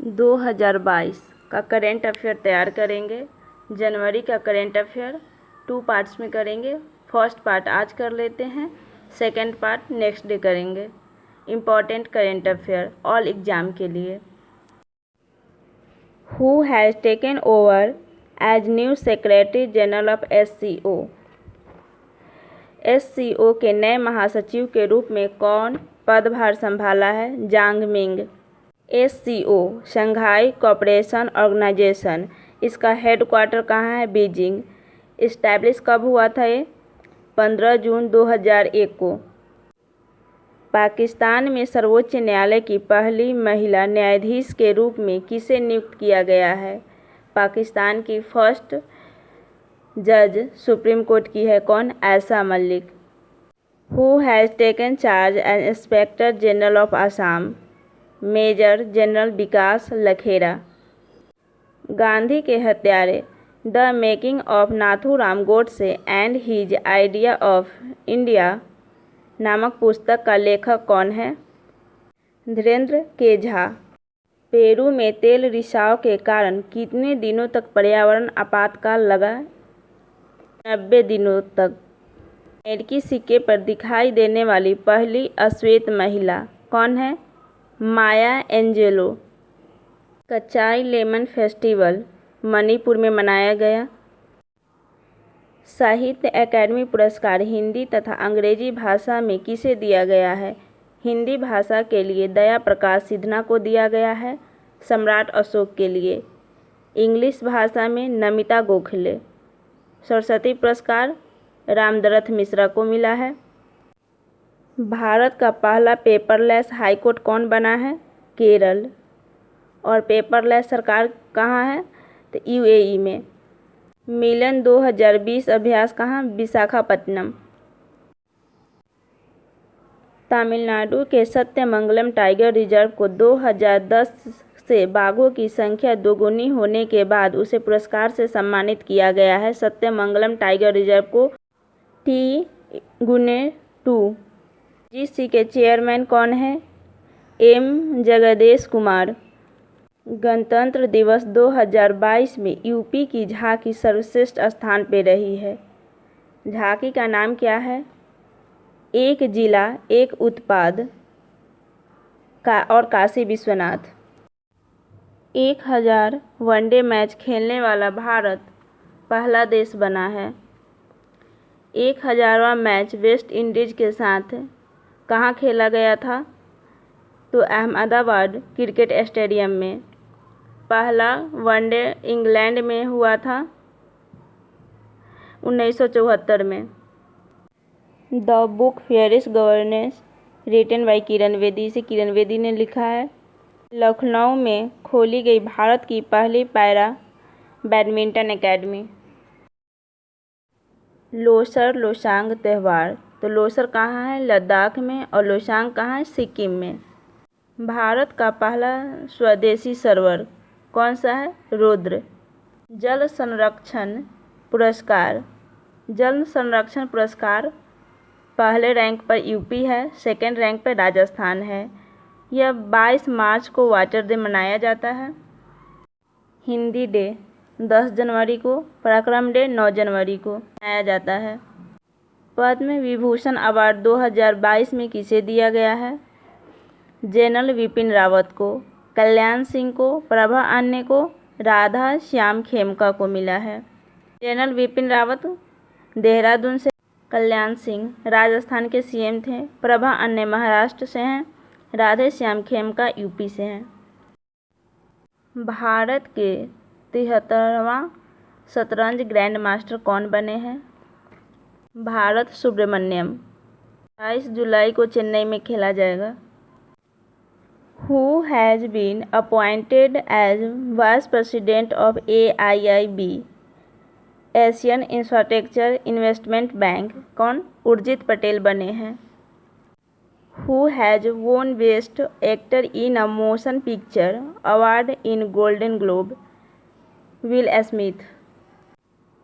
2022 का current affair तैयार करेंगे। जनवरी का करेंट अफेयर 2 पार्ट्स में करेंगे। फर्स्ट पार्ट आज कर लेते हैं, सेकंड पार्ट नेक्स्ट डे करेंगे। Important current affair all exam के लिए। Who has taken over as new secretary general of SCO? SCO के नए महासचिव के रूप में कौन पदभार संभाला है? Zhang Ming. SCO Shanghai cooperation organisation, इसका हेडक्वार्टर कहाँ है? बीजिंग। इस्टेब्लिश कब हुआ था ये? 15 जून 2001 को। पाकिस्तान में सर्वोच्च न्यायालय की पहली महिला न्यायाधीश के रूप में किसे नियुक्त किया गया है? पाकिस्तान की फर्स्ट जज सुप्रीम कोर्ट की है कौन? Ayesha Malik. Who has taken charge as inspector general of Assam? Major general Vikas Lakhera. Gandhi के हत्यारे the making of Nathuram Godse and his idea of India नामक पुस्तक का लेखक कौन है? धीरेन्द्र के झा। पेरू में तेल रिसाव के कारण कितने दिनों तक पर्यावरण आपातकाल लगा? 90 दिनों तक। अमेरिकी सिक्के पर दिखाई देने वाली पहली अश्वेत महिला कौन है? माया एंजेलो। कचाई लेमन फेस्टिवल मणिपुर में मनाया गया। साहित्य अकादमी पुरस्कार हिंदी तथा अंग्रेजी भाषा में किसे दिया गया है? हिंदी भाषा के लिए दया प्रकाश सिन्हा को दिया गया है, सम्राट अशोक के लिए। इंग्लिश भाषा में नमिता गोखले। सरस्वती पुरस्कार रामदरथ मिश्रा को मिला है। भारत का पहला पेपरलेस हाईकोर्ट कौन बना है? केरल। और पेपरलेस सरकार कहाँ है? तो UAE में। मिलन 2020 अभ्यास कहाँ? विशाखापट्टनम। तमिलनाडु के सत्यमंगलम टाइगर रिजर्व को 2010 से बाघों की संख्या दोगुनी होने के बाद उसे पुरस्कार से सम्मानित किया गया है। सत्यमंगलम टाइगर रिजर्व को T*2। GC के चेयरमैन कौन है? M जगदेश कुमार। गणतंत्र दिवस 2022 में यूपी की झांकी सर्वश्रेष्ठ स्थान पर रही है। झांकी का नाम क्या है? एक जिला एक उत्पाद का और काशी विश्वनाथ। 1000 वनडे मैच खेलने वाला भारत पहला देश बना है। 1000वां मैच वेस्ट इंडीज के साथ कहाँ खेला गया था? तो अहमदाबाद क्रिकेट स्टेडियम में। पहला वनडे इंग्लैंड में हुआ था 1974 में। The book fearless governance written by Kiran Bedi, इसे किरण बेदी ने लिखा है। लखनऊ में खोली गई भारत की पहली para badminton academy. Losar Losoong त्यौहार, तो लोसर कहाँ है? लद्दाख में। और लोसांग कहाँ है? सिक्किम में। भारत का पहला स्वदेशी सरोवर कौन सा है? रुद्र। जल संरक्षण पुरस्कार पहले रैंक पर यूपी है, सेकंड रैंक पर राजस्थान है। यह 22 मार्च को वाटर डे मनाया जाता है। हिंदी डे 10 जनवरी को, पराक्रम डे 9 जनवरी को मनाया जाता है। पद्म विभूषण अवार्ड 2022 में किसे दिया गया है? जनरल विपिन रावत को, कल्याण सिंह को, प्रभा अन्य को, राधा श्याम खेमका को मिला है। जनरल विपिन रावत देहरादून से, कल्याण सिंह राजस्थान के CM थे, प्रभा अन्य महाराष्ट्र से हैं, राधे श्याम खेमका यूपी से हैं। भारत के 73वां शतरंज ग्रैंड मास्टर कौन बने हैं? भारत सुब्रमण्यम। 28 जुलाई को चेन्नई में खेला जाएगा। Who has been appointed as Vice President of AIIB Asian infrastructure investment bank कौन? उर्जित पटेल बने हैं। Who has won Best Actor in a Motion Picture Award in Golden Globe? Will Smith.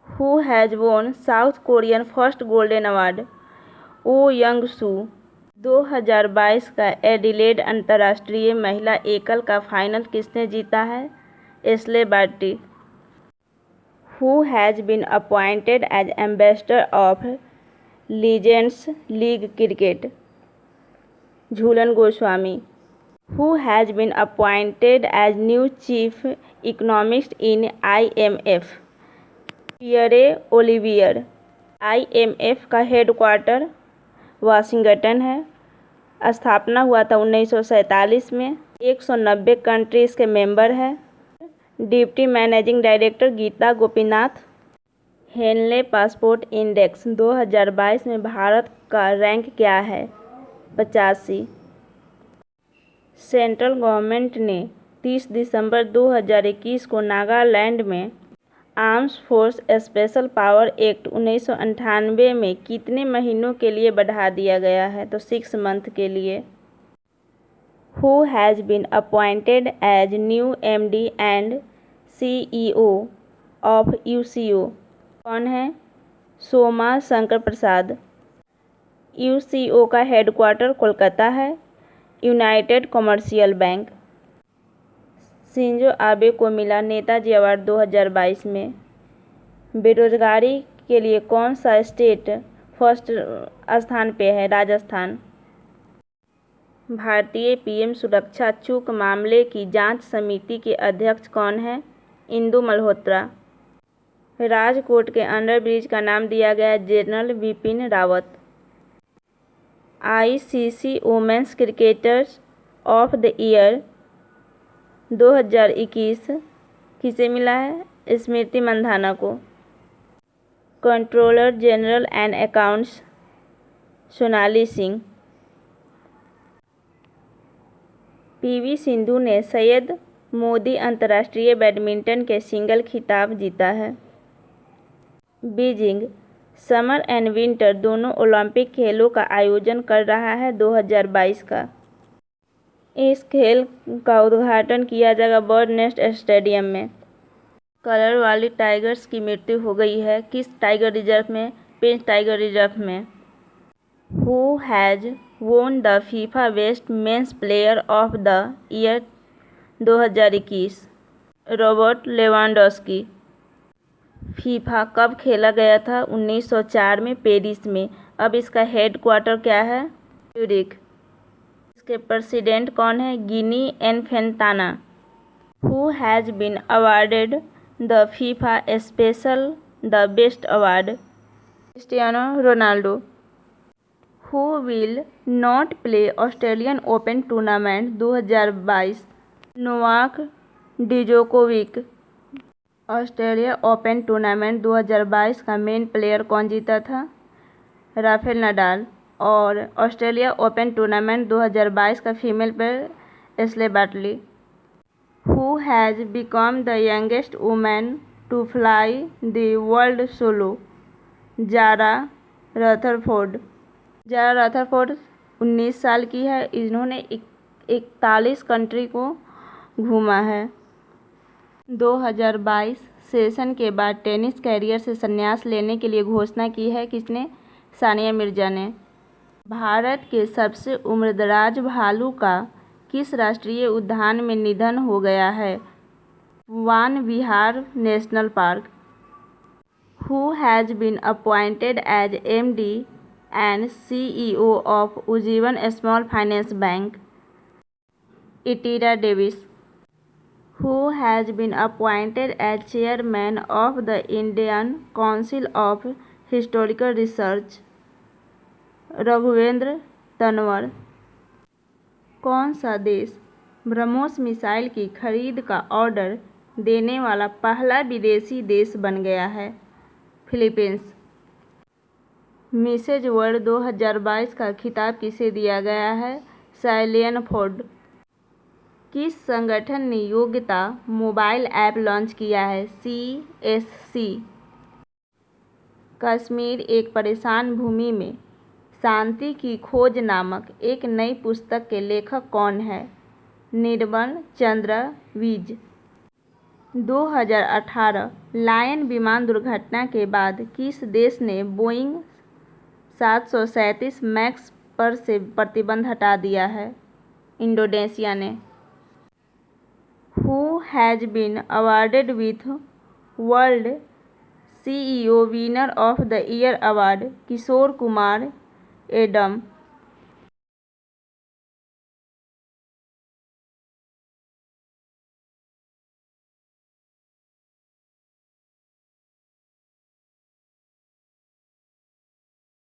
Who has won South Korean First Golden Award? Oh Young-soo। 2022 का Adelaide अंतर्राष्ट्रीय महिला एकल का final किसने जीता है? Ashleigh Barty. Who has been appointed as ambassador of Legends League Cricket? Jhulan Goswami. Who has been appointed as new chief economist in IMF? Pierre Olivier. IMF का headquarter Washington है। स्थापना हुआ था 1947 में। 190 कंट्रीज के मेंबर है। Deputy managing director Gita Gopinath. Henley passport index 2022 में भारत का रैंक क्या है? 85। सेंट्रल गवर्नमेंट ने 30 दिसंबर 2021 को नागालैंड में arms force special power act 1998 में कितने महीनों के लिए बढ़ा दिया गया है? तो 6 मंथ के लिए। Who has been appointed as new MD and CEO of UCO? कौन है? सोमा शंकर प्रसाद। UCO का हेडक्वार्टर कोलकाता है। United commercial bank. Shinzo Abe को मिला नेताजी अवार्ड 2022 में। बेरोजगारी के लिए कौन सा स्टेट फर्स्ट स्थान पे है? राजस्थान। भारतीय पीएम सुरक्षा चूक मामले की जांच समिति के अध्यक्ष कौन है? इंदु मल्होत्रा। राजकोट के अंडरब्रिज का नाम दिया गया general Bipin Rawat. ICC women's cricketers of the year 2021 किसे मिला है? स्मृति मंधाना को। Controller general and accounts Sonali Singh. PV Sindhu ने सैयद मोदी अंतर्राष्ट्रीय बैडमिंटन के सिंगल खिताब जीता है। बीजिंग समर एंड विंटर दोनों ओलंपिक खेलों का आयोजन कर रहा है 2022 का। इस खेल का उद्घाटन किया जाएगा बर्ड नेस्ट स्टेडियम में। कलर वाली टाइगर्स की मृत्यु हो गई है किस टाइगर रिजर्व में? पेंच टाइगर रिजर्व में। Who has won the FIFA best men's player of the year 2021? Robert Lewandowski. FIFA कब खेला गया था? 1904 में पेरिस में। अब इसका हेडक्वार्टर क्या है? ज्यूरिख। इसके प्रेसिडेंट कौन है? गिनी इन्फेंताना। Who has been awarded the FIFA Special the Best Award? Cristiano Ronaldo. Who will not play Australian Open Tournament 2022? Novak Djokovic. Australia open tournament 2022 का मेन प्लेयर कौन जीता था? Rafael Nadal. और ऑस्ट्रेलिया ओपन टूर्नामेंट 2022 का female player Ashleigh Barty. Who has become the youngest woman to fly the world solo? Zara Rutherford. Zara Rutherford 19 साल की है। इन्होंने 41 कंट्री को घूमा है। 2022 सेशन के बाद टेनिस कैरियर से संन्यास लेने के लिए घोषणा की है किसने? सानिया मिर्जा ने। भारत के सबसे उम्रदराज भालू का किस राष्ट्रीय उद्यान में निधन हो गया है? Van Vihar national park. Who has been appointed as MD and CEO of Ujjivan Small Finance Bank? Ittira Davis. Who has been appointed as chairman of the Indian Council of Historical Research? Raghuvendra Tanwar. कौन सा देश ब्रह्मोस मिसाइल की खरीद का ऑर्डर देने वाला पहला विदेशी देश बन गया है? फिलीपींस। मिसेज वर्ल्ड 2022 का खिताब किसे दिया गया है? साइलियन फोर्ड। किस संगठन ने योग्यता मोबाइल ऐप लॉन्च किया है? CSC। कश्मीर एक परेशान भूमि में शांति की खोज नामक एक नई पुस्तक के लेखक कौन है? निर्मल चंद्र विज। 2018 लायन विमान दुर्घटना के बाद किस देश ने बोइंग 737 मैक्स पर से प्रतिबंध हटा दिया है? इंडोनेशिया ने। Who has been awarded with world CEO winner of the year award? Kishore Kumar, Adam